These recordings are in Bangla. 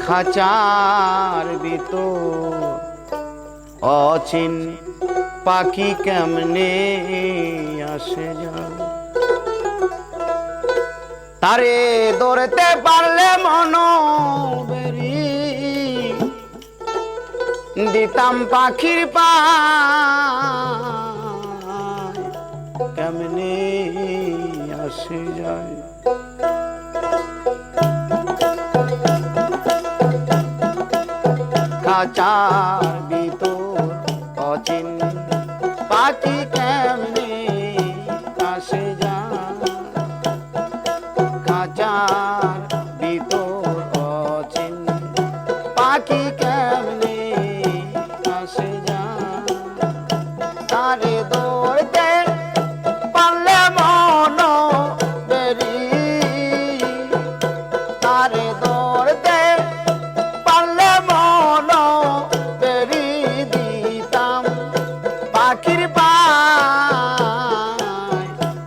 খাঁচার ভিতর অচিন পাখি কেমনে আসে যায় তারে ধরতে পারলে মনোবেরি দিতাম পাখির পায় কেমনে আসে যায় খাঁচার ভিতর অচিন পাখি কেমনে আসে যায় খাঁচার ভিতর অচিন পাখি কেমনে আসে যায় তারে দৌড়তে পারলে মনোবেরি তারে দৌড়তে পারলে মনোবেরি দিতাম পাখির পায়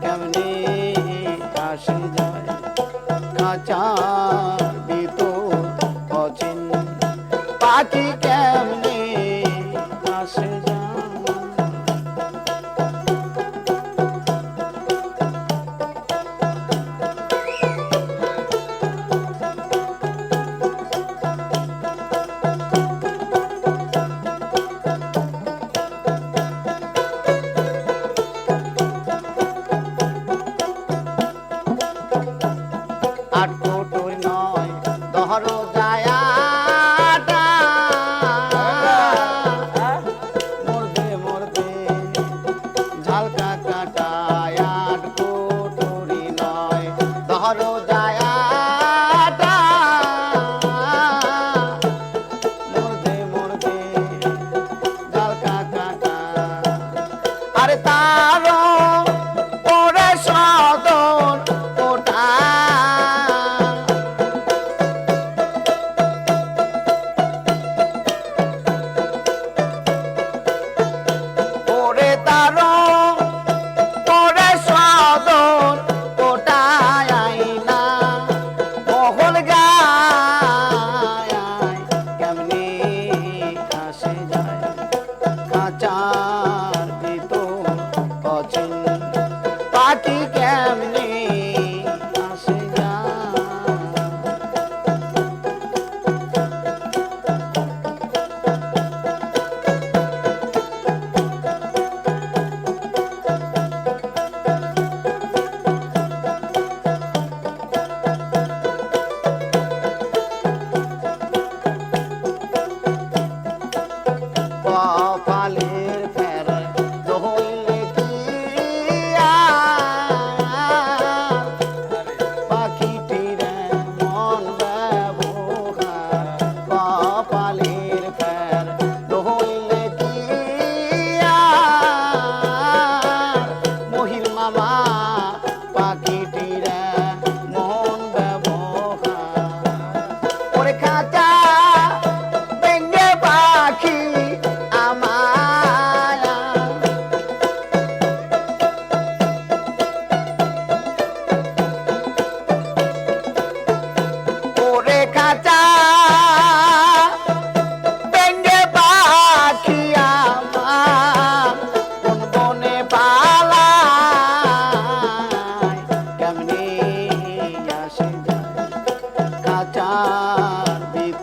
কেমনে আসে যায় খাঁচার ভিতর অচিন পাখি কেমনে আসে যায় আট কোটর নয় দহর জায়াটা মরতে মরতে ঝালকা কাটায় আট কোটরি নয় দহর জায়াটা মরতে মরতে ঝালকা কাটা আরে তারও পরে সদর কোটা ওরে তারো পরে সদর কোটায় আইনা মহল গায় কেমনে আসে যায় খাঁচার ভিতর অচিন পাখি কেমনে আসে যায় কপালের ফের দহলে কি পাখিটির মন ব্যবহার কপালের ফের দহলে কি মহিল মামা পাখিটির মন ব্যবহার ওরে খাঁচা ভেঙে পাখি ওরে খাঁচা ভেঙে পাখি আমার কোন বনে পালায় কেমনে আসে যায় খাঁচার ভিতর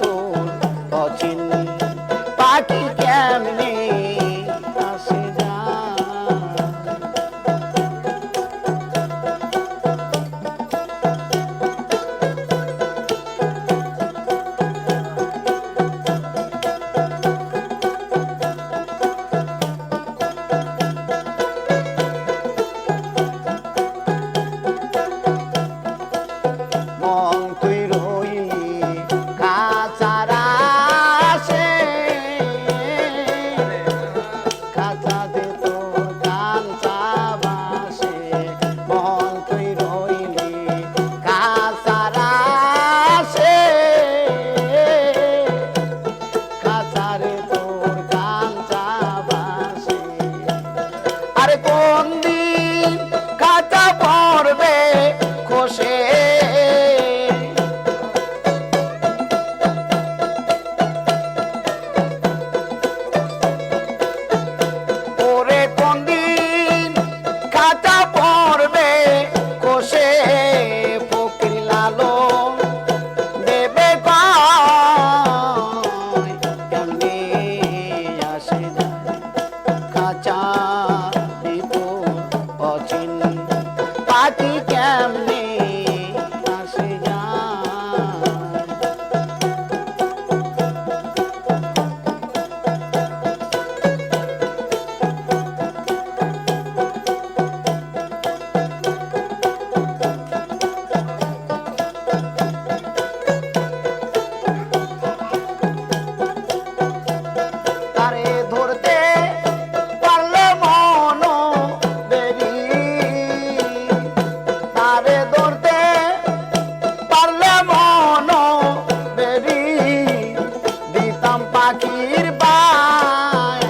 পাখির বায়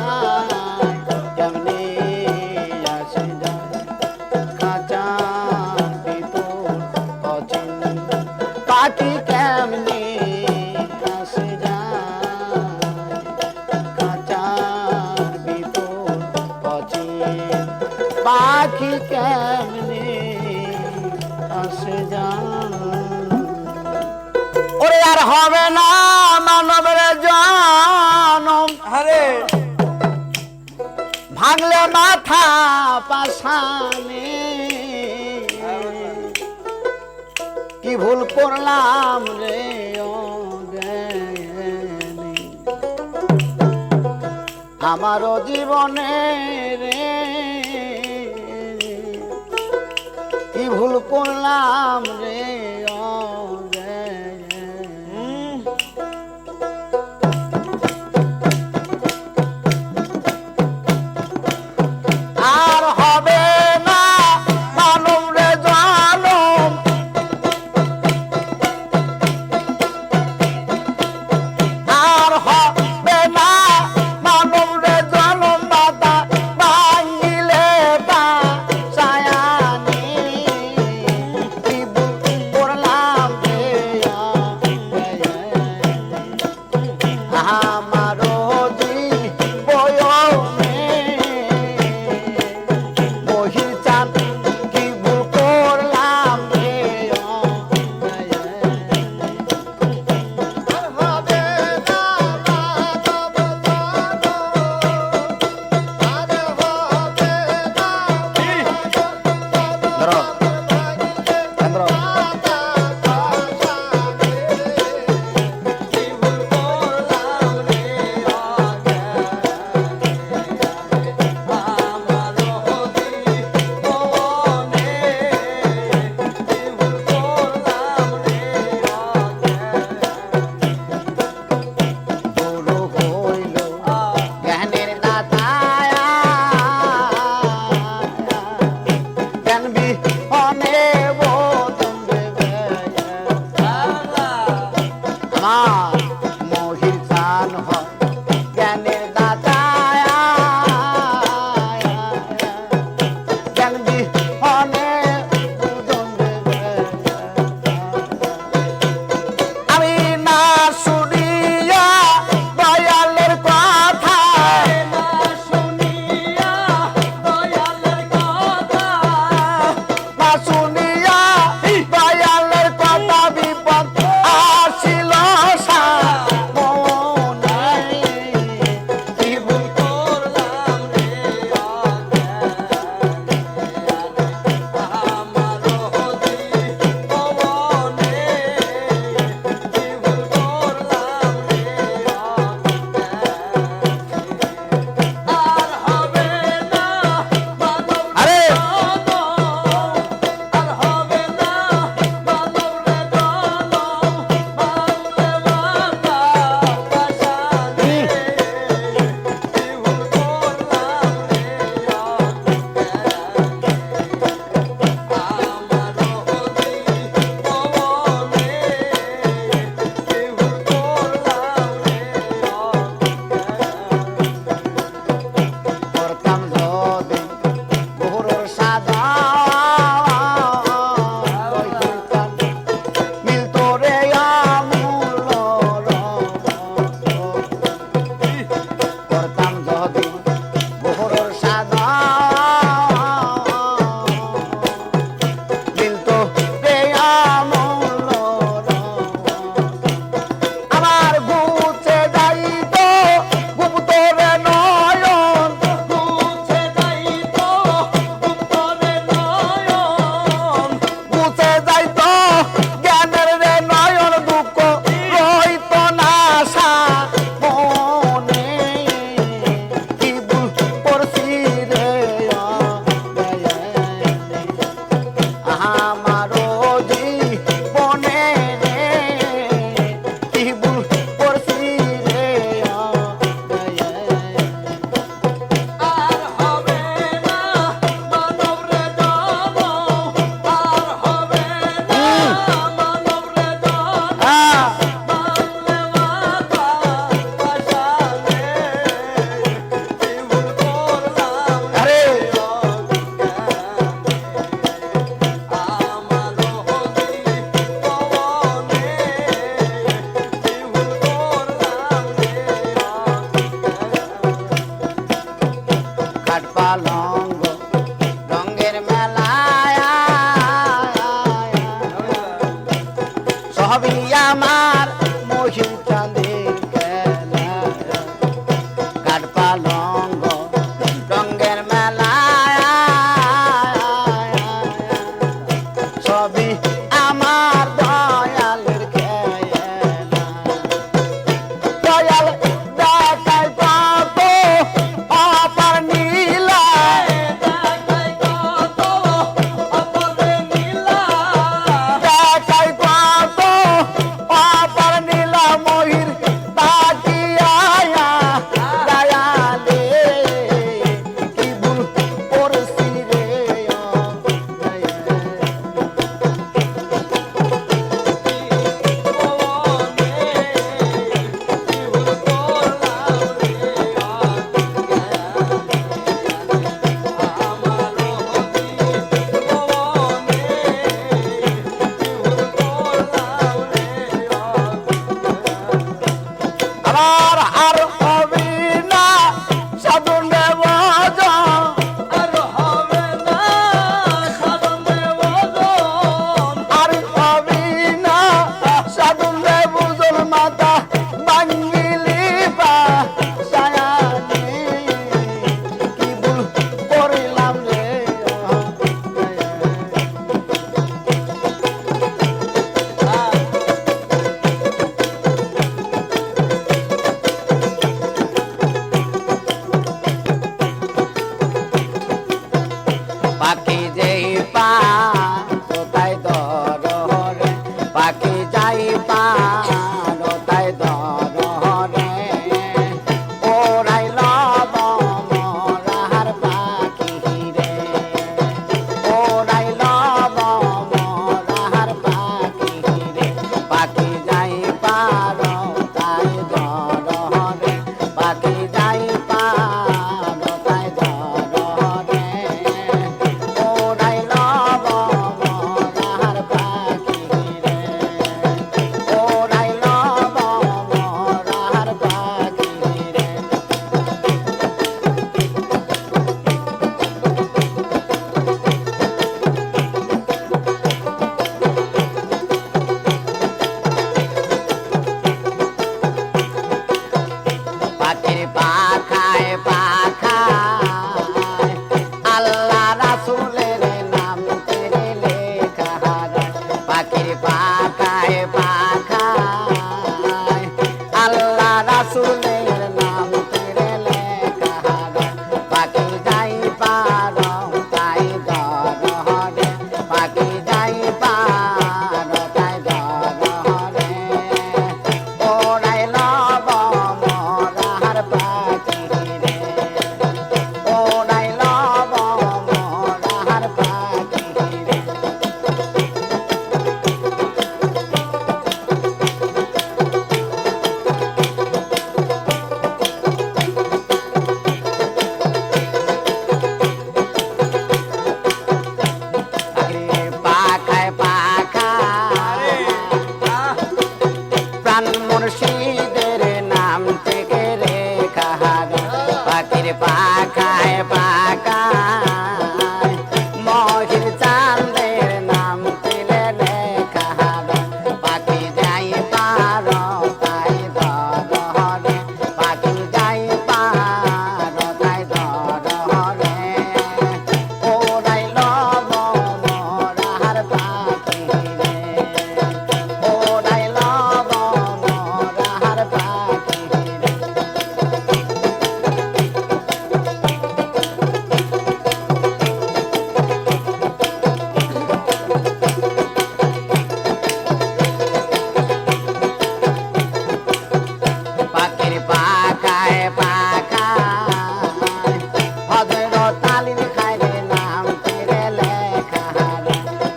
কেমনে আসে যায় খাঁচার ভিতর অচিন পাখি কেমনে আসে যায় খাঁচার ভিতর অচিন পাখি কেমনে আসে যায় ওরে আর হবে না মানবের জনম আরে ভাঙলে মাথা পাশানে কি ভুল করলাম রে অজ্ঞানী আমারও জীবনে রে কি ভুল করলাম রে আর হবে না মানব রে জনম আর হবে না মানব রে জনম বাতা ভাঙিলে বা সায়ানি কি ভুল করলাম রে আমারও বয়নে মহির চাঁদ কি ভুল করলাম রে ধরো চন্দ্র গুরু হইল জ্ঞানের দাতা জ্ঞান বিহনে বোধে আমার মহির চান হয় জ্ঞানের দাতা জ্ঞান বিহনে আমি না শুনিয়া দয়ালের কথা না শুনিয়া দয়ালের কথা বিপদ আসিল পাখিদের নাম থেকে রে কাহারে পাখির পাখায় পাখায় মহির চাঁদের নাম দিলে রে কাহারে পাখি যাই পার তাই ধরে পাখি যাই পার তাই ধরে ওরাইল মরার পাখি রে ওরাইল মরার পাখি রে পাখির পাখায় পাখায় ভদ্র তালির খাইরে নাম তেরে লেখা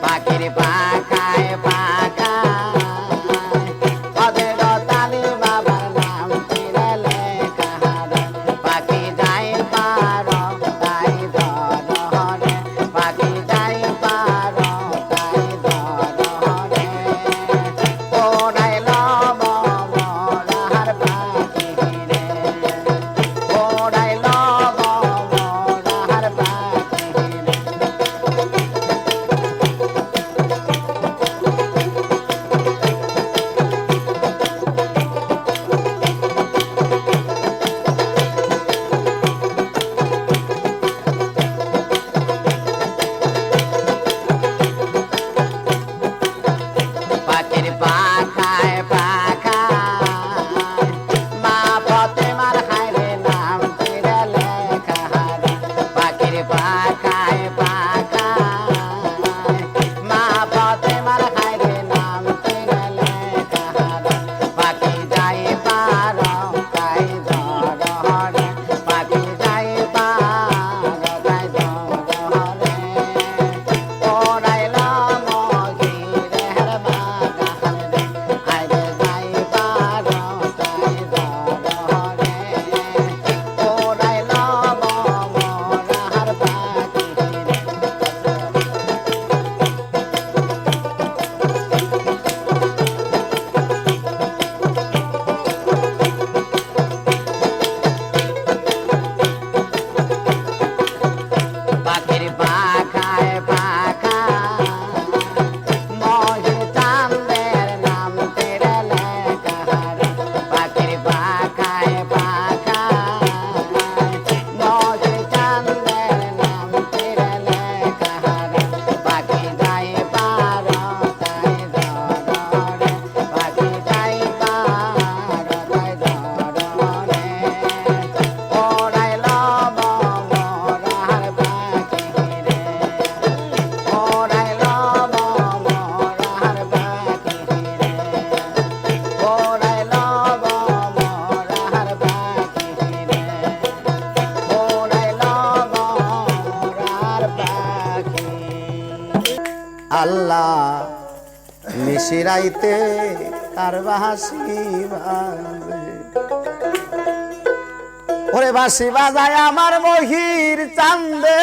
পাখির পাখায় পাখায় ভদ্র তালি বাবার নাম তেরে লেখা পাখি যাই পার তাই ধরে পাখি যাই পার তাই ধরে ওরাইল মরার পাখি রে ওরাইল মরার পাখি রে পাখির পাখায় পাখায় মা ফতেমার হায়রে নাম তেরে লেখা পাখির পাখায় পাখায় মা ফতেমার হায়রে নাম তেরে লেখা পাখি যাই পার তাই ধরে পাখি যাই পার তাই ধরে ওরাইল মহিরের বাগান রে আইরে যাই পার তাই ধরে ওরাইল মরার পাখি রে পাখির পাখায় পাখায় মহির চাঁদের নাম তেরে লেখা পাখির পাখায় পাখায় মহির চাঁদের নাম তেরে লেখা পাখি যাই পার তাই ধরে পাখি যাই পার তাই ধরে ওরাইল মরার পাখি রে ওরাইল মরার পাখি রে ওরাইল মরার পাখি রে ওরাইল মরার পাখি আল্লাহ নিশিরাইতে কার বাঁশি বাজে ওরে বাঁশি বাজায় আমার মহির চান্দে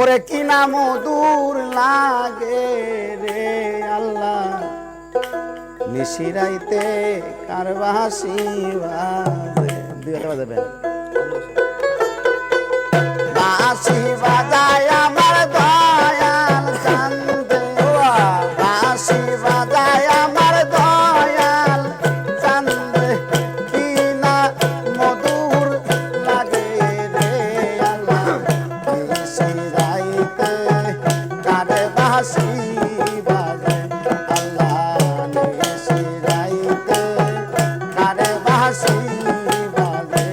ওরে কি না মধুর লাগে রে আল্লাহ নিশিরাইতে কার বাঁশি বাজে দুই হাতে বাজাবেন বাঁশি বাজায় আমার দয়াল চান্দে বাঁশি বাজায় আমার দয়াল চান্দে কি না মধুর লাগে রে আল্লাহ নিশিরাইতে কার বাঁশি বাজে আল্লাহ নিশিরাইতে কার বাঁশি বাজে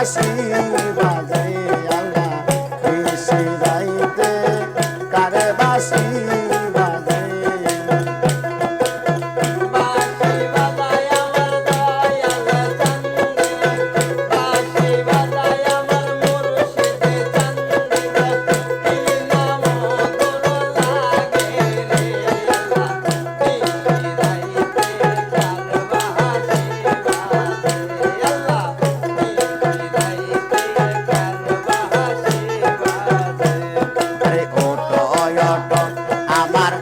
বাসি বাজে আল্লাহ নিশি রাইতে কারে বাসি বাজে বাঁশি বাজায় আমার দয়াল চান্দে বাঁশি বাজায় আমার মুর্শিদে চান্দে কি নাম মধুর লাগে রে আল্লাহ নিশি রাইতে কার বাঁশি বাজে আল্লাহ নিশি রাইতে কার বাঁশি বাজে আরে ওটো ওটো আমার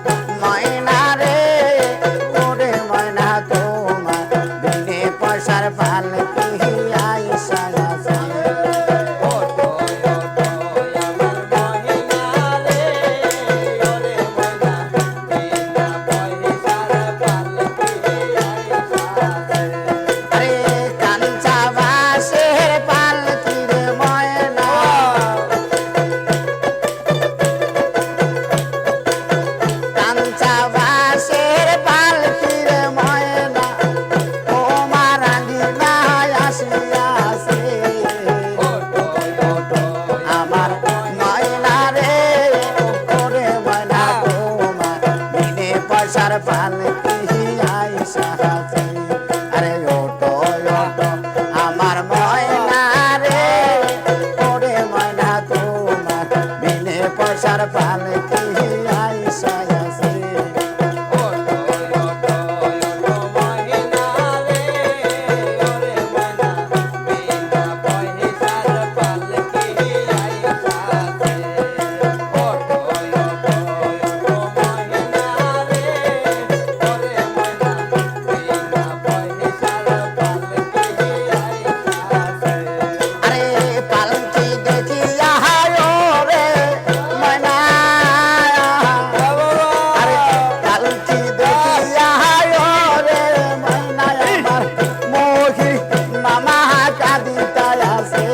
ময়না রে ওরে ময়না তোমার বিনে পয়সার পালকি আইসা গেছে ওটো ওটো আমার মহিনা রে ওরে ময়না বিনা পয়সার পালকি আইসাছে আরে কাঞ্চা বাসের পালকি রে ময়না কাঞ্চা বাসের পালকি রে ময়না তোমার আঙ্গিনা আসিয়াছে ওটো ওটো আমার ময়না রে ওরে ময়না তোমার বিনে পয়সার পালকি আইসা আছে আরে ওটো ওটো আমার ময়না রে ওরে ময়না তোমার বিনে পয়সার পালকি আইসা আছে ওটো ওটো ওটো মহিনা রে ওরে ময়না বিনা পয়সার পালকি আইসাছে ওটো ওটো ওটো মহিনা রে ওরে ময়না বিনা পয়সার পালকি আইসাছে আরে পালকি দেখিয়া রে ময়না আরে পালকি দেখিয়া রে ময়না আমার মোহি মামা কাঁদিতা আছে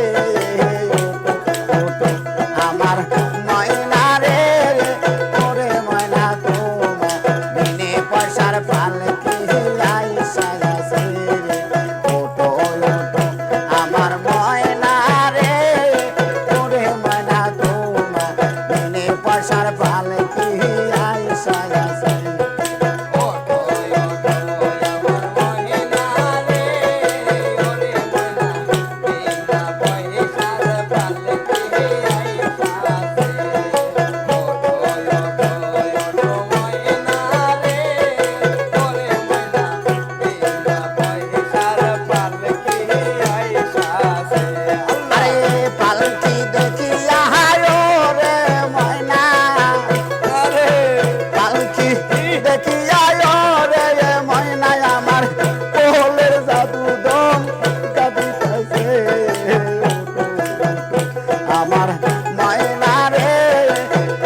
আমার ময়না রে ওরে ময়না তোমার বিনে পয়সার পালকি আইসা গেছে ওটো ওটো আমার ময়না রে ওরে ময়না তোমার বিনে পয়সার পালকি আইসা গেছে ওটো ওটো আমার মহিনা রে ওরে ময়না বিনা পয়সার পালকি আইসাছে ওটো ওটো ওটো মহিনা রে ওরে ময়না বিনা পয়সার পালকি আইসাছে আরে পালকি দেখিয়া রে ময়না আরে পালকি দেখিয়া রে ময়না আমার কোলের জাদু দম কাঁদিতেছে আমার ময়না রে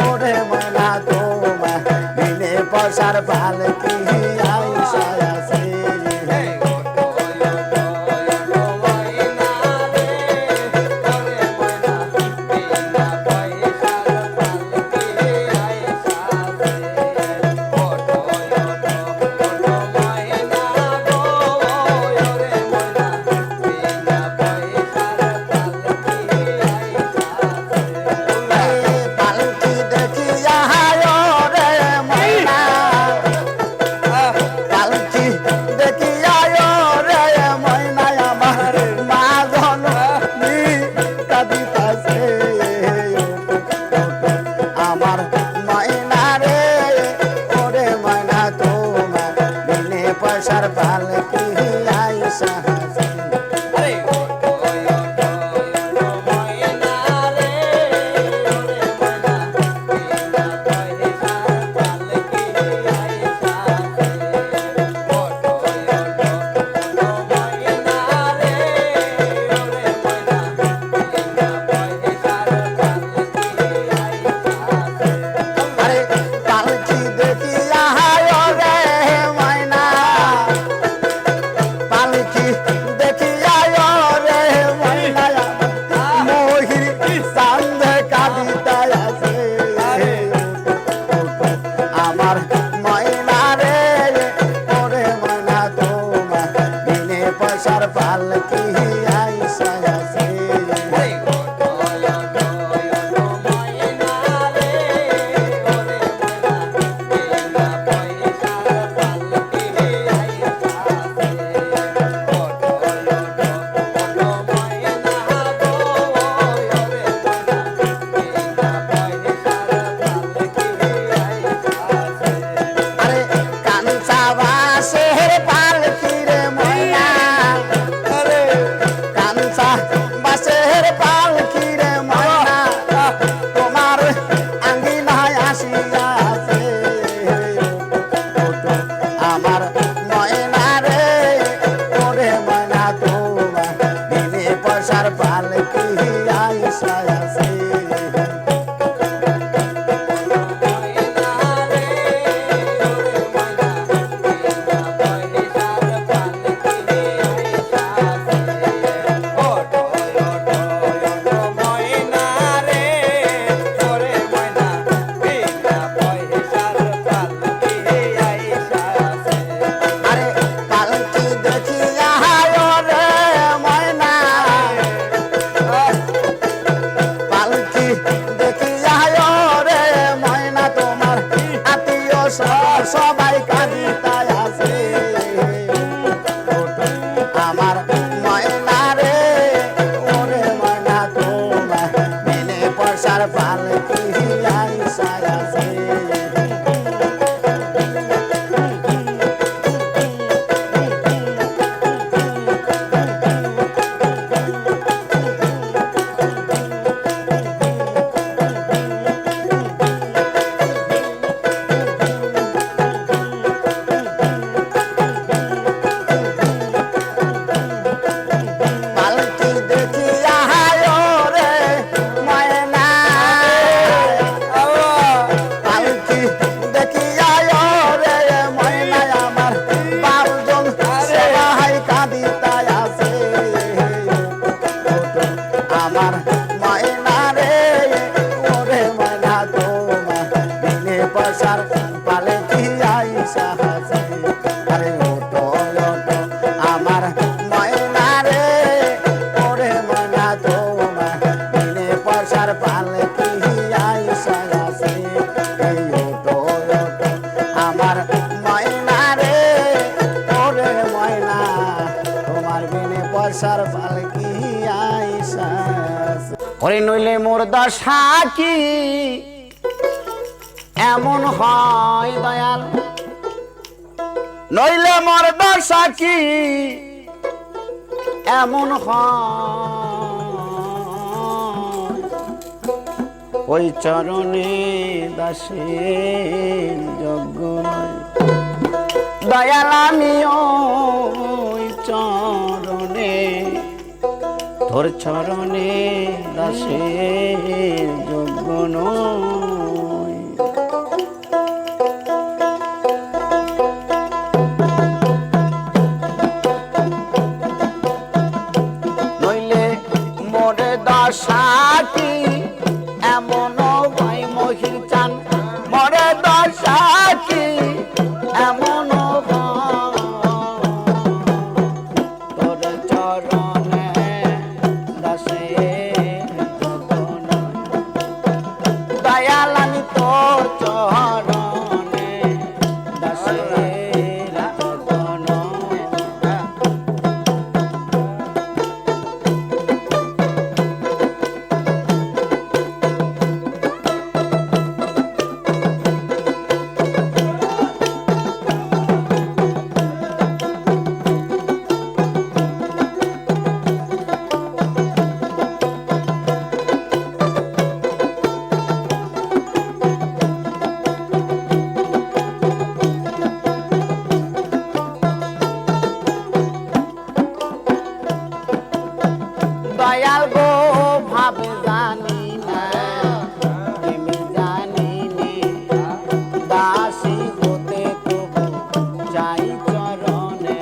ওরে ময়না তোমার বিনে পয়সার পালকি আইসা আছে ওটো ওটো ওটো মহিনা রে ওরে ময়না বিনা পয়সার পালকি আইসাছে ওটো ওটো ওটো মহিনা গো ওরে ময়না বিনা পয়সার পালকি আইসাছে পালকি দেখিয়া রে ময়না পালকি দেখিয়া রে ময়না আমার মা জননী কাঁদিতেছে আমার ময়না রে ওরে ময়না তোমার বিনে পয়সার পালকি আইসা আছে আরে ওটো ওটো ওটো মহিনা রে ওরে ময়না বিনা পয়সার পালকি আইসাছে ওটো ওটো ওটো মহিনা রে ওরে ময়না বিনা পয়সার পালকি আইসাছে আরে পালকি দেখিয়া রে ময়না পালকি দেখিয়া রে ময়না মোহি সান্ধে কাঁদিতা আছে আমার ময়না রে ওরে ময়না তোমার বিনে পয়সার পালকি আইসা আছে পয়সার পালকি আইসা গেছে পালকি দেখিয়া রে ময়না পালকি দেখিয়া রে ময়না আমার বাবুজন সেবাই কাঁদিতা আছে আমার ময়না রে ওরে ময়না তোমার বিনে পয়সার পালকি আইসা আছে আরে ওটো ওটো আমার ময়না রে ওরে ময়না তোমার বিনে পয়সার পালকি আইসা আছে এই ওটো ওটো আমার ময়না রে ওরে ময়না তোমার বিনে পয়সার পালকি আইসা আছে ওরে নইলে মোর দশা কি এমন হয় দয়াল নইলে মোর দশা কি এমন হয় ওই চরণে দাসের যজ্ঞ নয় দয়াল আমি ওই চরণে তোর চরণে দাসের যজ্ঞ নয় নইলে মোরে দশাটি এমন ভাই মহির চান মোরে দশাটি এমন তোর চরণে দাসে দয়াল আমি তোর চরণে দাসে দয়াল গো ভাবে জানি না প্রেমে জানি নে দাসী হতে তবু যাই চরণে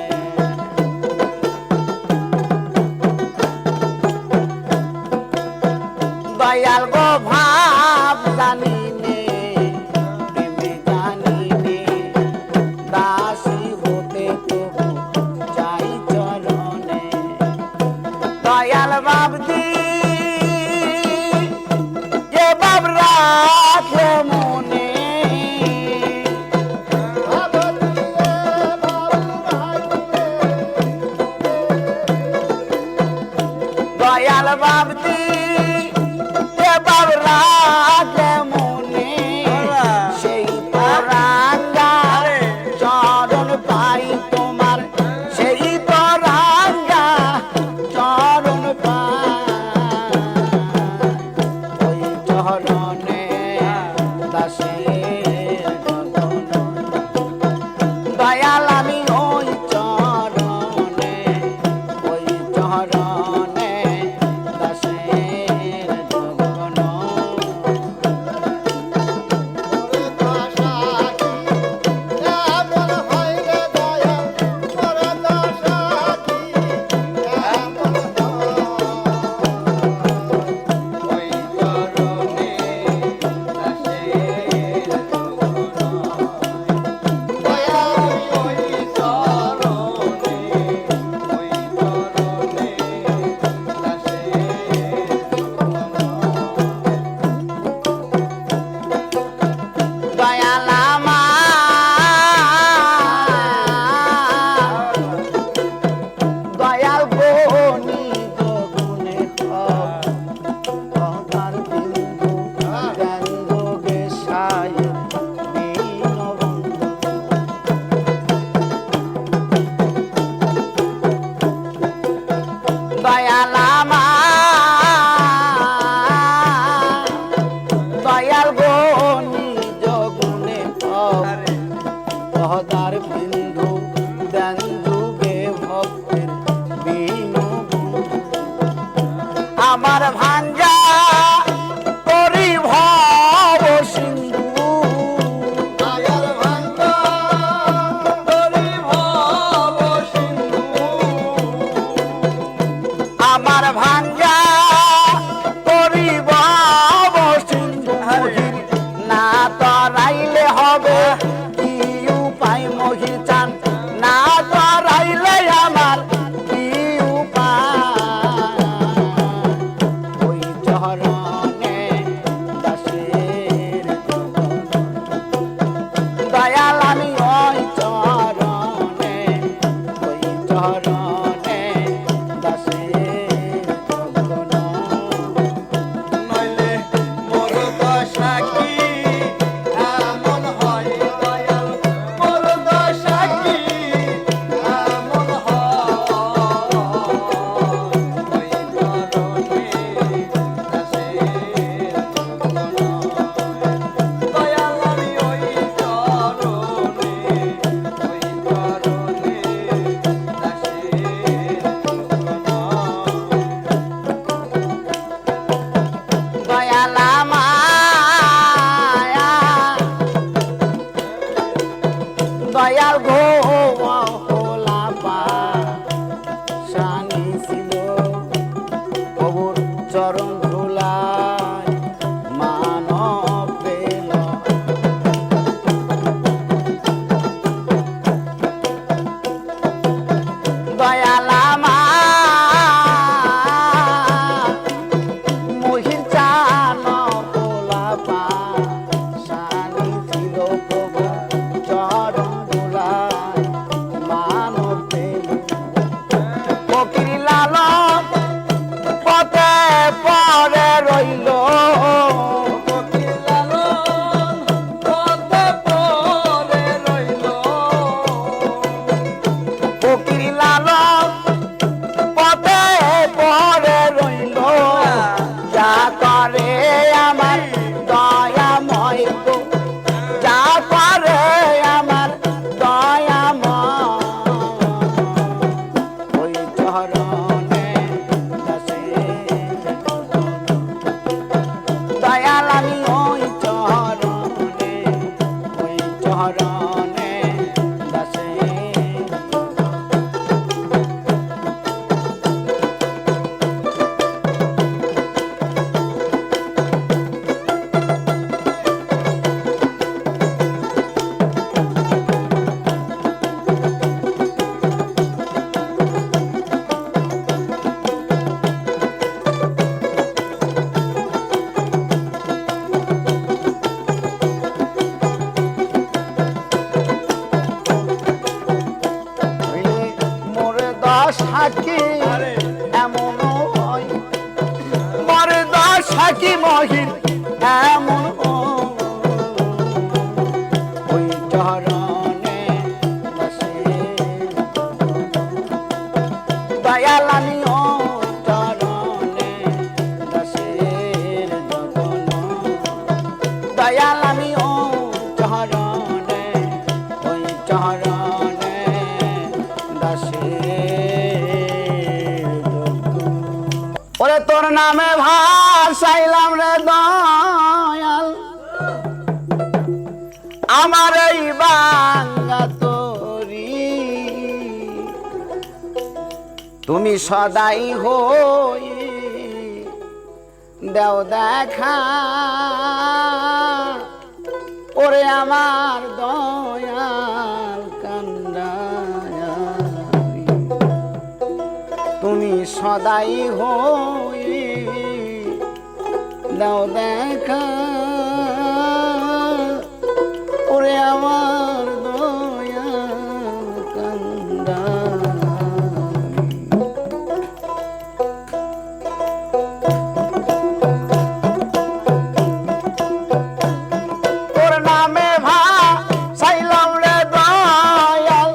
দয়াল গো ভাব জানি নে প্রেমে জানি নে দাসী হতে তবু যাই চরণে দয়াল বাবদি যে বাব রাখে মনে দয়াল বাবদি যে বাব রাখে মনে সেই পরাঙ্গা চরণ পাই তোমার সেই পরাঙ্গা চরণ পাই ওই চরণে দাসের যতন দয়াল আমি ওই চরণে দাসের যতন দয়াল আমার দয়াল গো নিজ গুণে পদার বিন্দু দেন যুগে ভক্তের বিনু আমার ভাঞ্জা করি ভব সিন্ধু দয়াল ভাঙ্গা করি ভব সিন্ধু আমার ভাঞ্জা করি ভব সিন্ধু না তরাইলে হবে কি উপায় মহি চান না তরাইলে আমার কি উপায় ওই চরণে দাসের দয়াল আমি ওই চরণে দাসের নইলে মোর দশা কি এমন হয় দয়াল মোর দশা কি এমন হয় ওই চরণে দাসের দয়াল আমি ওই চরণে দাসের দয়াল মায়া দয়াল গো হোলা পা শানি ছিল প্রভুর চরণ ধুলায় মানব পেল দয়াল আমার মহির চান পোলা পা শানি ছিল প্রভু চরণ ধুলায় মানব পেল ফকির লালন পথে পরে রইল ফকির লালন পথে পড়ে রইল ফকির লালন পথে পরে রইল যা করে আমার দয়াময় গো যা করে আমার দয়াময় ওই চরণে দাসের দয়াল আমি ওই চরণে দাসের মোরে দশা কি এমন হয় মোরে দশা কি মহির এমন ওই চরণে দাসের দয়াল আমি ওই চরণে দাসের যতন দয়াল আমি ওই চরণে দাসের ওরে তোর নামে ভাসাইলাম রে দয়াল আমার এই বাঙ্গা তোরি তুমি সদাই হই দেও দেখা ওরে আমার দয়াল কান্দারি তুমি সদাই হই দাও দেখা ওরে আমার দয়াল কান্দারি তোর নামে ভাসাইলাম রে দয়াল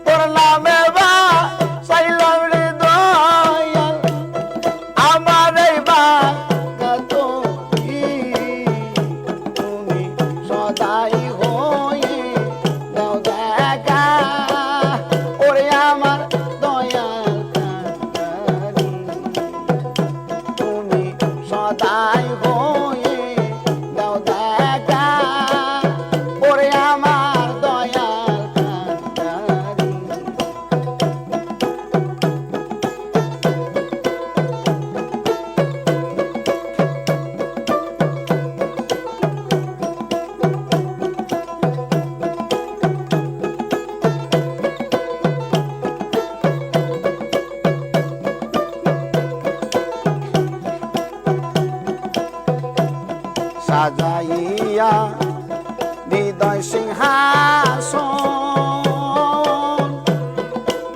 তোর নামে ভাসাইলাম রে দয়াল সাজাইয়া হৃদয় সিংহাসন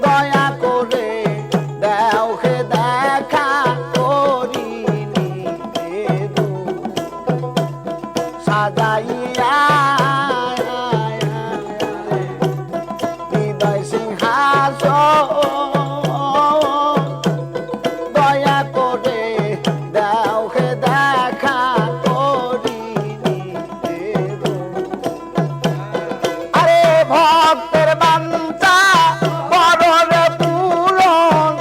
দয়া করে দেও হে দেখা করিনি সাজাইয়া হৃদয় সিংহাসন দয়া করে দেও হে দেখা করিনি আরে ভক্তের বাঞ্ছা বড়রে পূরণ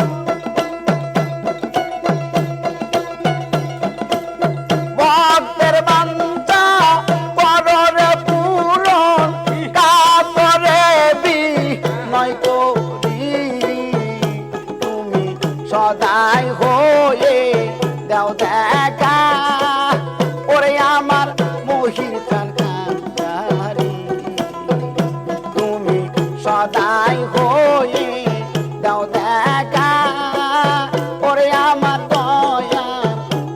ভক্তের বাঞ্ছা বড়রে পূরণ কাতরে বিনয় করি তুমি সদাই হয়ে দাও দেখা ওরে আমার মহির কান্দারি তুমি সদাই হয়ে দাও দেখা ওরে আমার দয়া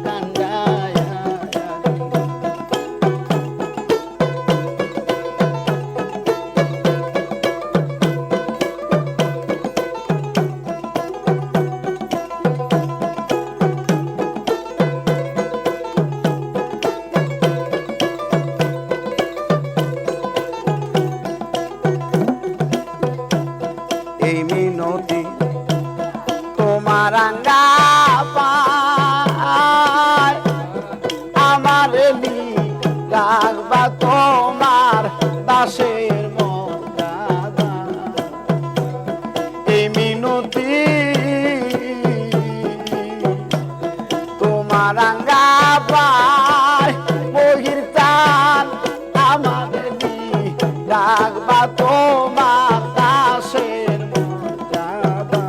কান্দারি এই মিনতি তোমার আঙ্গা পায় আমার লি রাখবা তোমার দাসের মর্যাদা এই মিনতি তোমার আঙ্গা পায় মহির চান আমার লি রাখবা তোমার দাসের মর্যাদা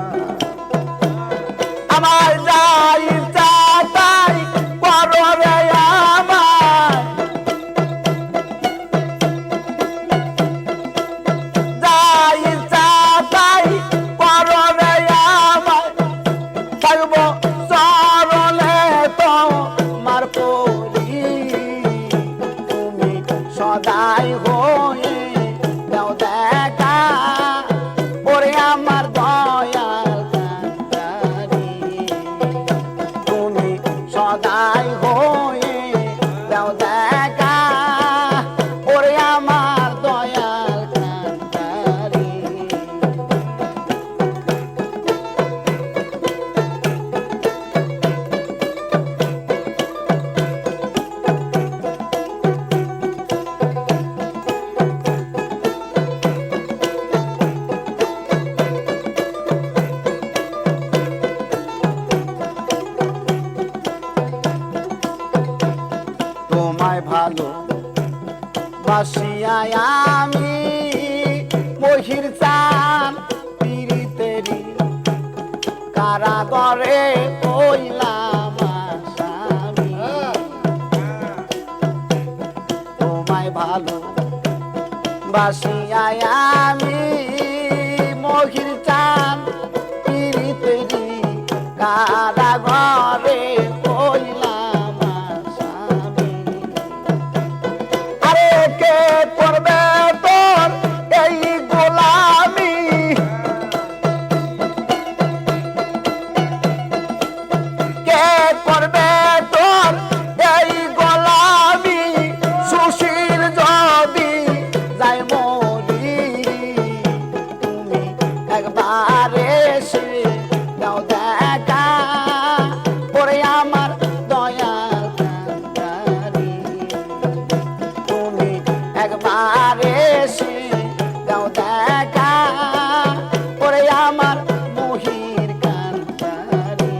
আমার যাই চাই পররে আমার যাই চাই পররে আমার থাকব চরণে তোমার পরি তুমি সদাই হয়ে দাও দেখা ওরে আমার দয়াল কান্দারি তুমি সদাই হয়ে দাও দেখা ওরে আমার দয়াল কান্দারি তোমায় ভালো বাসিয়া আমি মহির চান পীড়িতেরি কারাগরে কইলাম আসামি তোমায় ভালো বাসিয়া আমি মহির চান পীড়িতেরি কারাগরে কইলাম আসামি আরে কে করবে তোর এই গোলামি কে করবে তোর এই গোলামি সুশীল যদি যাই মরি তুমি একবার এসে দাও দেখা পরে আমার দয়া কান্দারি তুমি একবার এসে দাও দেখা পরে আমার মহির কান্দারি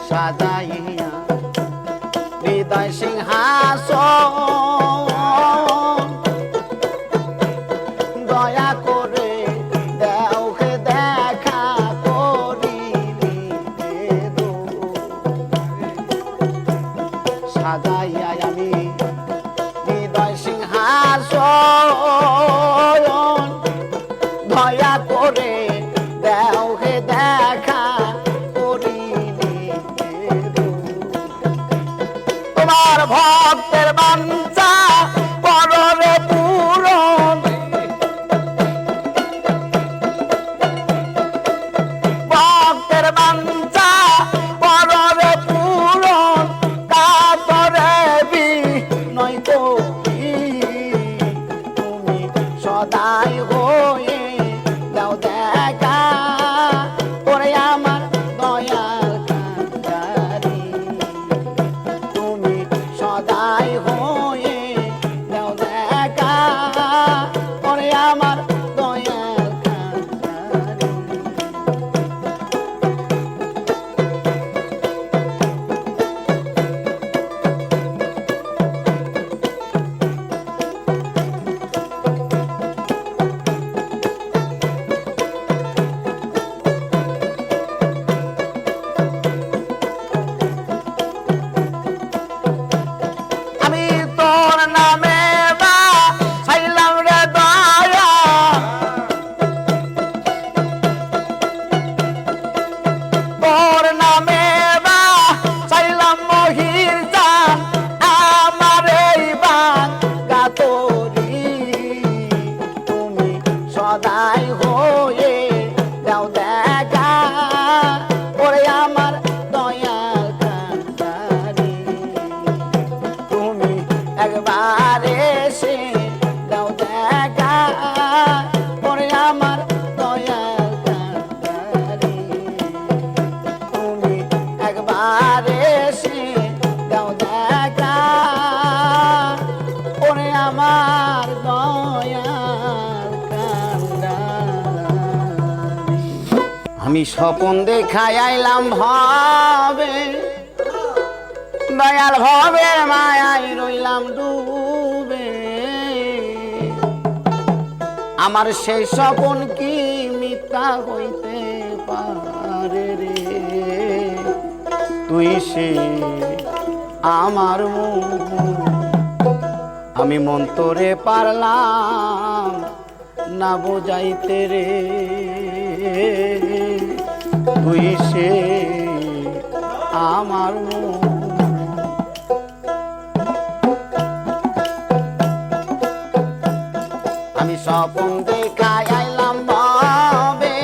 সাজাইয়া হৃদয় সিংহাসন দয়া করে দেও হে দেখা করি সদাই হয়ে দাও দেখা ওরে আমার দয়াল কান্ডারি তুমি সদাই হয়ে দাও দেখা ওরে আমার দয়াল কান্ডারি আমি তোর নামে বা চাইলাম রে দয়া তোর নামে বা চাইলাম মহির জান আমার এই বাঙ্গা তোরি তুমি সদাই হয়ে দাও দেখা ওরে আমার দয়াল কান্ডারি তুমি একবার এসে দাও দেখা ওরে আমার দয়াল কান্ডারি তুমি একবার এসে দাও দেখা ওরে আমার দয়াল কান্ডারি আমি স্বপন দেখাই আইলাম ভাবে দয়াল ভবের মায়ায় রইলাম ডুবে আমার সেই স্বপন কি মিথ্যা হইতে পারে রে তুই সে আমার মন আমি মন্তরে পারলাম না বোঝাইতে রে তুই সে আমার মন আমি স্বপন দেখাই আইলাম ভবে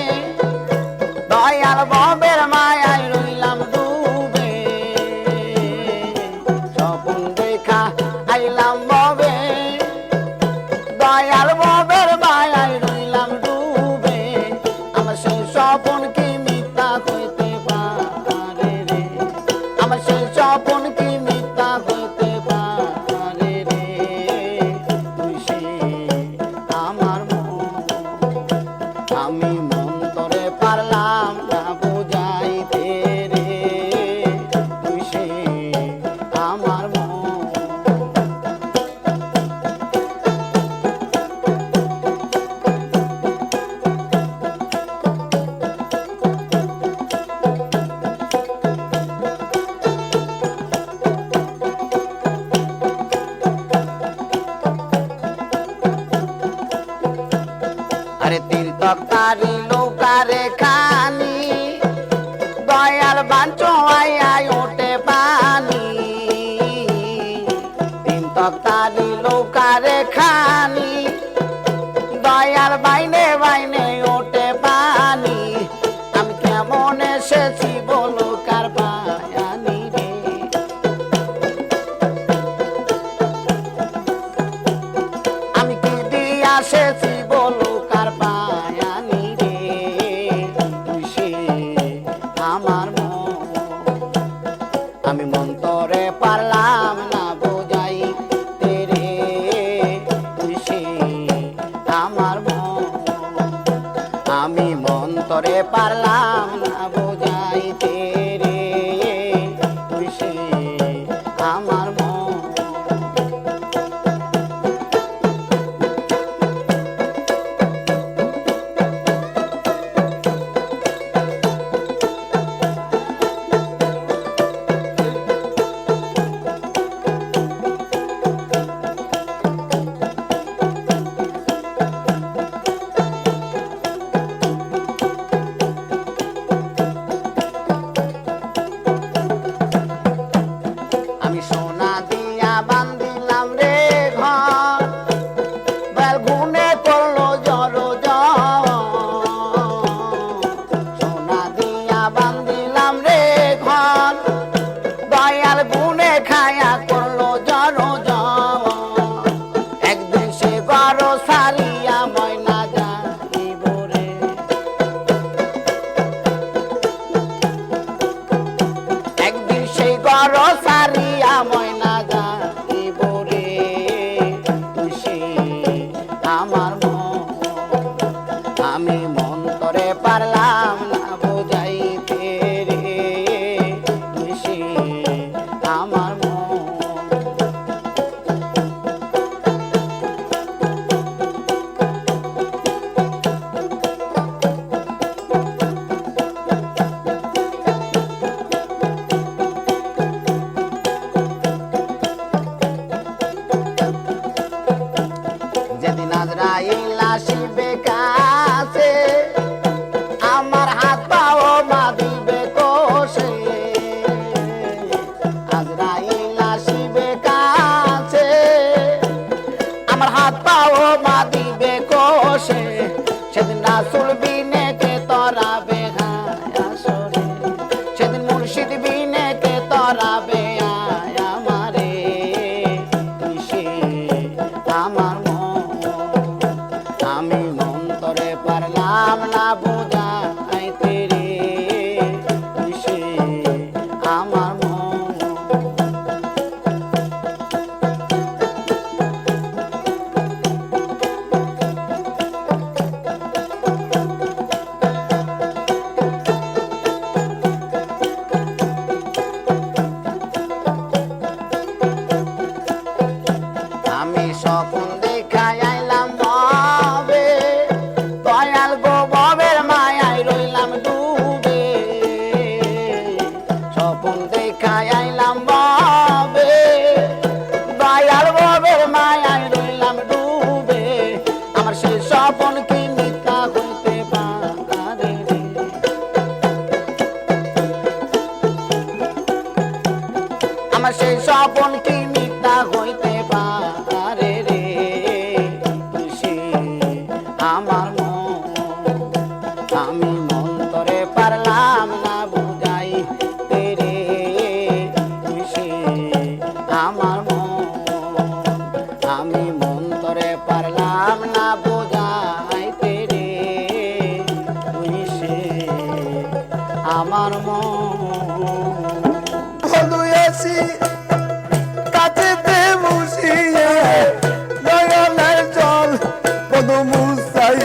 দয়াল ভবের মায়ায় রইলাম ডুবে স্বপন দেখা আইলাম ভবে দয়াল ভবের মায়ায় রইলাম ডুবে আমার সেই স্বপন কি মিথ্যা হইতে পারে রে আমার সেই স্বপন কি মিথ্যা হইতে পারে রে তুই সে আমার মন আমি মন্তরে পারলাম না বোঝাইতে রে তুই সে আমার মন আরে তীর্থকারী লোকারে খানি দয়াল বাঞ্চো আই ওঠে পানি তীর্থকারী লোকারে খানি দয়াল বাইনে বাইনে ওঠে পানি আমি কেমন এসেছি বলো কার বায়ানি রে আমি কি দিয়ে আসেছি বলো কার বায়ানি রে তুই সে আমার মন আমি মন্তরে পারলাম না বোঝাইতে রে তুই সে আমার মন আমি মন্তরে পারলাম না বোঝাইতে রে তুই সে আমার মন সারিয়া আজরাইল আসিবে কাছে আমার হাত পাও মা দিবে কোষে আজরাইল আসিবে কাছে আমার হাত পাও মা দিবে কোষে সেদিন রাসূল বিনে কে তরাবে আসরে সেদিন মুর্শিদ বিনে কে তরাবে আমারে কিসে আমার আমি মন্তরে পারলাম না বুঝাইতে রে কিসে আমার আমি স্বপ্ন দেখাই আইলাম বাবে দয়াল গো ববের মায়ায় রইলাম ডুবে স্বপ্ন দেখাই আইলাম বাবে দয়াল ববের মায়ায় রইলাম ডুবে আমার সেই স্বপ্ন কি মিথ্যা হইতে পারে রে আমার সেই স্বপ্ন কি মিথ্যা হইতে পারে রে খুশি আমার আমি মন্তরে পারলাম না বুঝাই তেরে খুশি আমার আমি মন্তরে পারলাম না বুঝাই তেরে খুশি আমার হলুয়াছি কাছেতে বসিয়ে দয়ালের জল কত মুসাই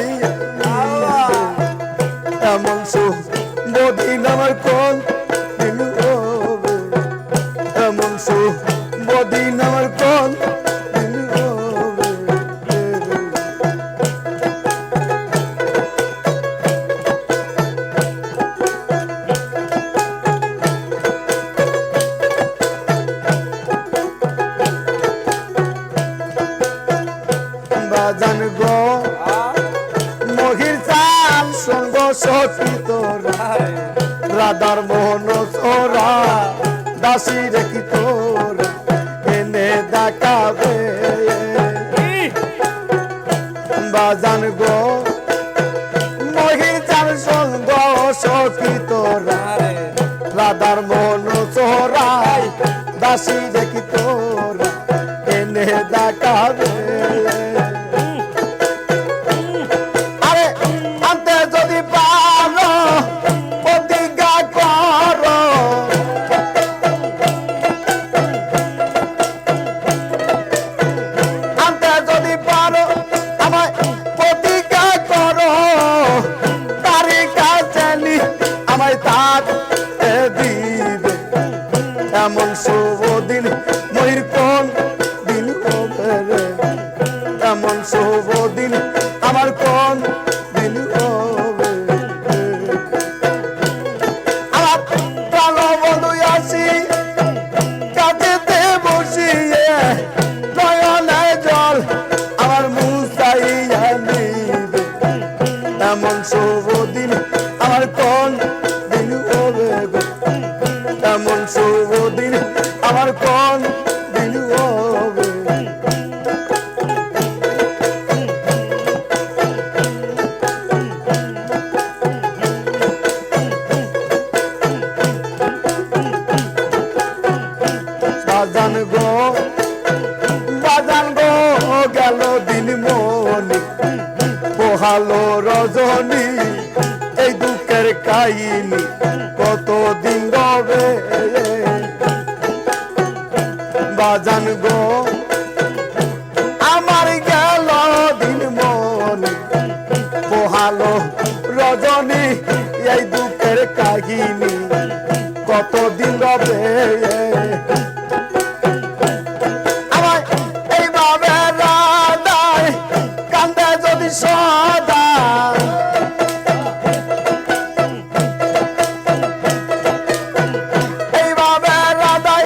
এমন সুখ বদিন আমার কোন দিন হবে এমন সুখ বদিন আমার কোন দিন হবে বাজান গো মহির চাল সঙ্গ সতী তোরা রাধার মোহন সোরা দাসী রেখি তোরা এনে দেখাবে বাজান গো মহির চাল সঙ্গ সতী তোরা রাধার মোহন সোরা দাসী রেখি তোরা এনে দেখাবে আরে আনতে যদি পারো প্রতিজ্ঞা করো আনতে যদি পারো আমায় প্রতিজ্ঞা করো তারই কাছে আমায় থাকতে দিবে এমন শুভ দিন মহির কোন দিন হবে রে এমন শুভ দিন আমার কোন দিন হবে আমার প্রাণ বন্ধু আসি কাছেতে বসিয়ে নয়নে জল আমার মুসাইয়া নিবে এমন শুভ দিন আমার কোন দিন হবে গো এমন শুভ দিন আমার কোন দিন হবে বাজান গো গেল দিন মনি পোহালো রজনী এই দুঃখের কাহিনী কত দিন রবে বাজান গো আমার গেল দিন মনি পোহালো রজনী এই দুঃখের কাহিনী কত দিন রবে সদা এইভাবে রাধাই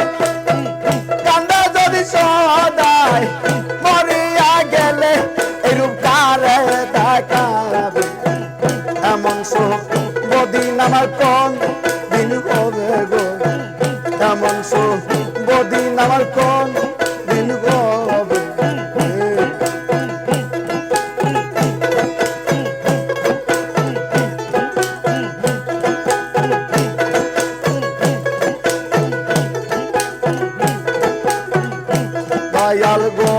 কান্দা যদি সদাই মরিয়া গেলে এরূপ আমারে দেখাবে এমন সুখ বদিন আমার কোন দিন হবে গো এমন সুখ বদিন আমার কোন দিন হবে দয়াল গো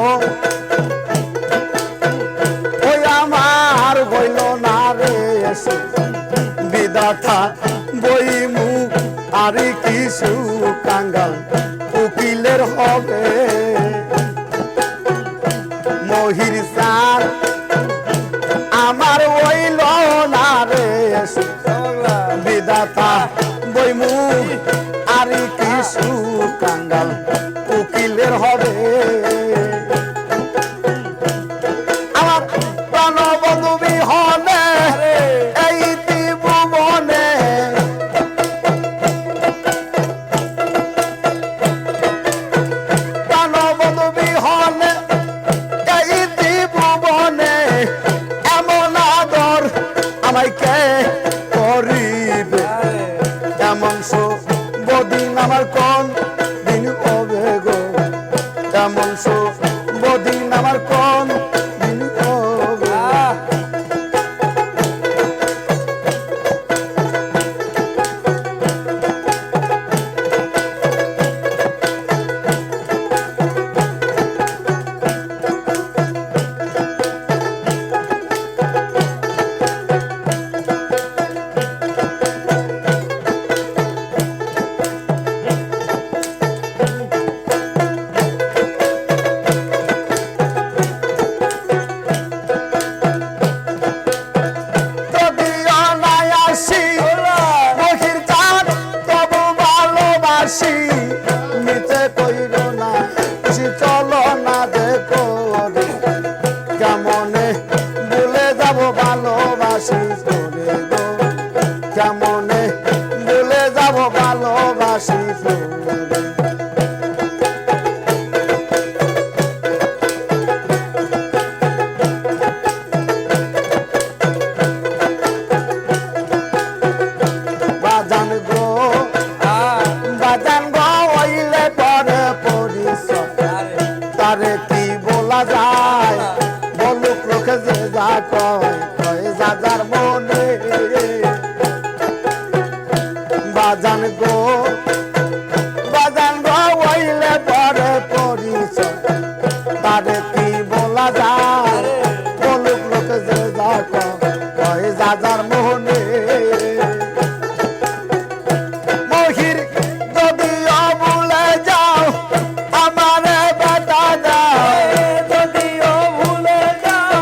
ওই আমার হইল না রে এসে বিদাতা বই মুখ আর কিছু কাঙ্গাল উকিলের হবে মহির সার আমার হইল না রে এসে বিদাতা বই মুখ আর কিছু কাঙ্গাল উকিলের হবে আমার প্রাণবন্ধু বিহনে এই ত্রিভুবনে প্রাণবন্ধু বিহনে এই ত্রিভুবনে এমন আদর আমায় কে করিবে এমন সুখ বদিন আমার কোন দিন হবে গো এমন সুখ বদিন আমার কোন দিন হবে যদিও নাই আসি মহির চাঁদ তবু ভালোবাসি নিতে কইর না চলো না দেখো কেমনে ভুলে যাব ভালোবাসি তোরে গো কেমনে ভুলে যাব ভালোবাসি তোরে বাজান গো বাজান গো হইলে পরে পরিচয় তারে কি বলা যায় বলুক লোকে যে যা কয় কয় যার মনে বাজান গো হইলে পরে পরিচয় তারে কি বলা যায় বলুক লোকে যে যা কয় যার মনে মহির যদিও ভুলে যাও আমারে বেটা দাও যদিও ভুলে যাও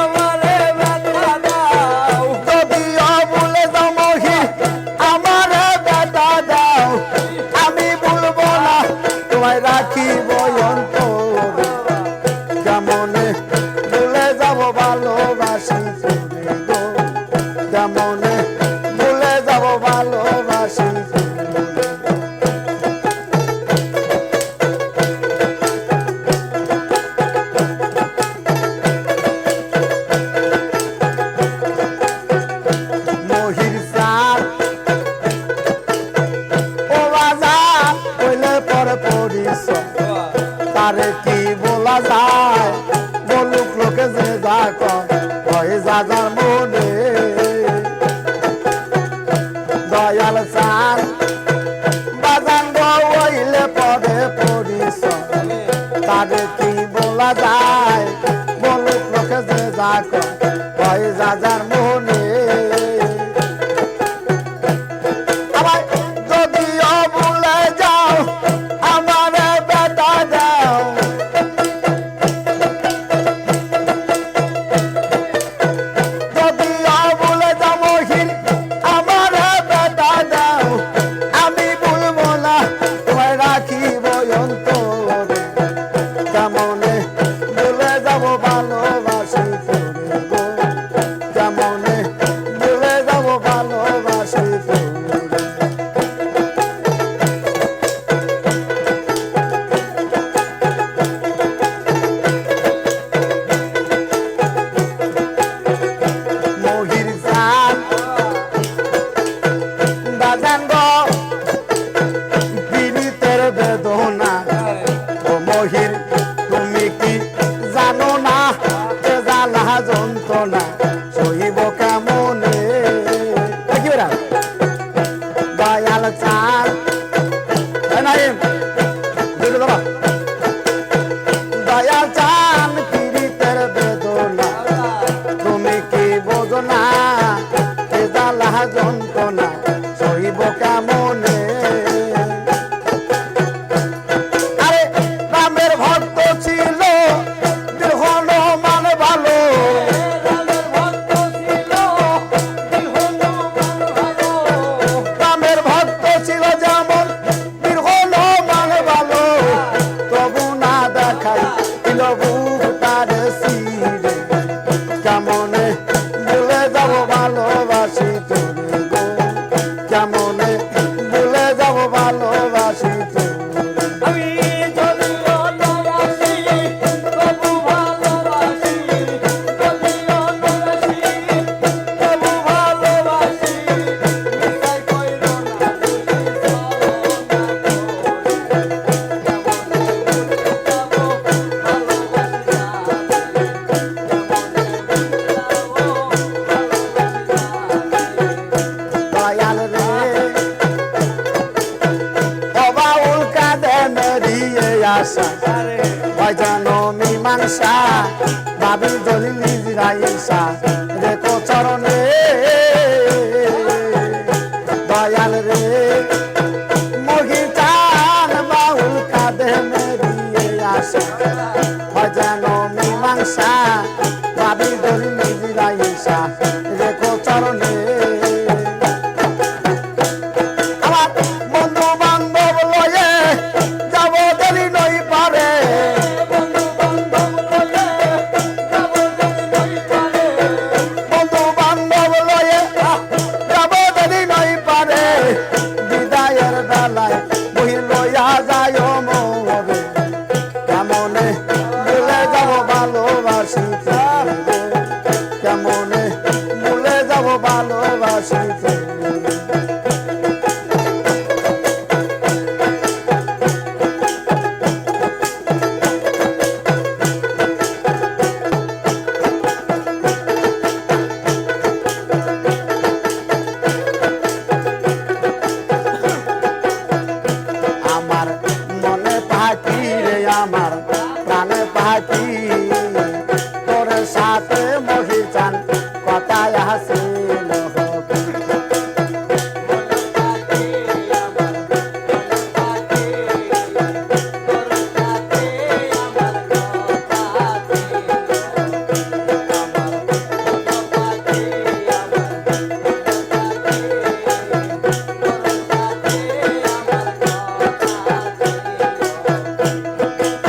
আমারে ব্যথা দাও যদিও ভুলে যাও মহির আমারে বেটা দাও আমি ভুলবো না তোমায় রাখিব অন্তরে কেমনে ভুলে যাব ভালোবাসি তোরে গো কেমনে ভুলে যাব ভালোবাসি মহির সার ও বাজার হইলে পরে পরিচয় তারে কি বলা যায় বলুক লোকে যে যা কয় যার মনে দয়াল সার বাজান গো হইলে পরে পরিচয় তারে কি বলা যায় বলুক লোকে যে যা কয় যার মনে আবার যদিও ভুলে যাও আমারে বেটা দাও যদিও ভুলে যাও মহির আমারে বেটা দাও আমি ভুলবো না তোমায় রাখিব অন্তরে কেমনে ভুলে যাব ভালোবাসি তোরে গো কেমনে ভুলে যাব ভালোবাসি তোরে যন্ত্রণা সইব কেমনে কি বেড়া দয়াল চান নাইম দয়াল চান পীড়িতের বেদনা তুমি কি বোঝো না এ জ্বালা যন্ত্রণা সইব কেমনে আরে রামের ভক্ত ছিল হনুমান ভালো রামের ভক্ত ছিল যেমন বীর হনুমান ভালো তবু না দেখাই বুকটারে সিরে কেমনে ভুলে যাব ভালোবাসি তোরে গো কেমনে ভুলে যাব ভালোবাসি তোরে আমি যদিও দয়াসি তবু ভালোবাসি যদিও দয়াসি তবু ভালোবাসি মিশাই কইরো না দয়াল রে বাবা উল্কা দেন দিয়ে আসা হয় যেন মীমাংসা ভাবি দলিল ইসরা রেখো চরণে দয়াল রে মহি চান বাউল কাঁদে দিয়ে আসা হয় যেন মীমাংসা ভাবি দলিল ইসরা রেখো চরণে আমার বন্ধু বান্ধব লয়ে যাব দেরি নই পারে বন্ধু বান্ধব লয়ে যাব যদি নই পারে বন্ধু বান্ধব লয়ে যাব দেরি নই পারে বিদায়ের বেলায় বহি লইয়া যায় মোরে কেমনে ভুলে যাব ভালোবাসি তোরে গো, কেমনে ভুলে যাব ভালোবাসি তোরে আমার মনে পাখি রে আমার প্রাণে পাখি তোর সাথে মহি চান কথায় হাসিল হবে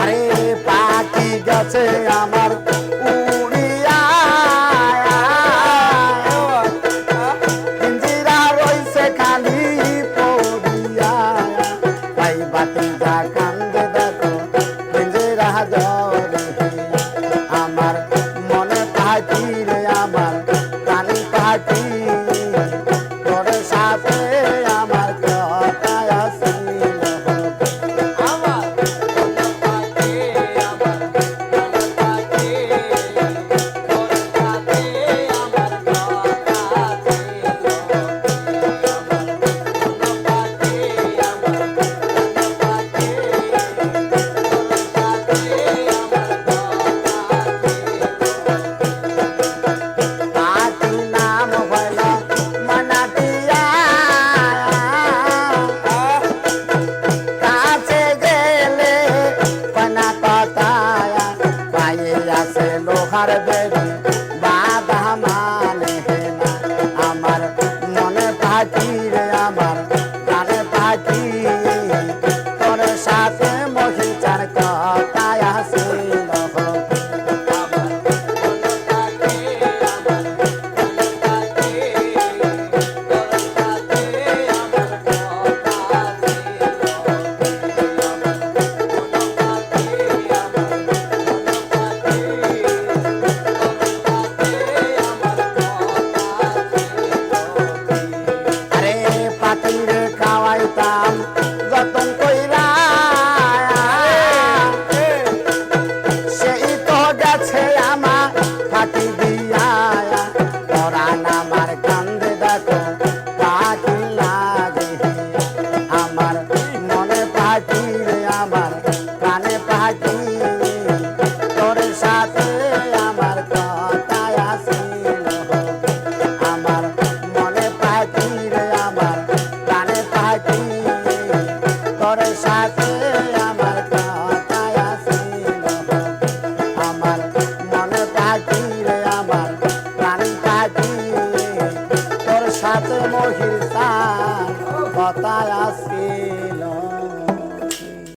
আরে পাখি গেছে আমার উড়িয়া পিঞ্জিরা রইছে খালি পড়িয়া তাই বাতি যা কান্দে দেখো পিঞ্জিরা জরে আমার মনে পাখি রে আমার প্রাণী পাখি তোর সাথে আমার কথায় আসিল হবে আমার পাখি আমার পাখি তোর সাথে আমার কথা ছিল আমার পাখি আমার পাখি তোর সাথে আমার কথা ছিল পরাণ আমার কান্দে দেখো পাখি লাগে আমার মনে পাখি রে আমার প্রাণে পাখি তোর সাথে আমার কথা আসিল আমার মনে পাখি রে আমার প্রাণে পাখি তোর সাথে আমার কথা আসিল আমার মনে পাখি রে আমার প্রাণী পাখি তোর সাথে মহিষা কথা আসিল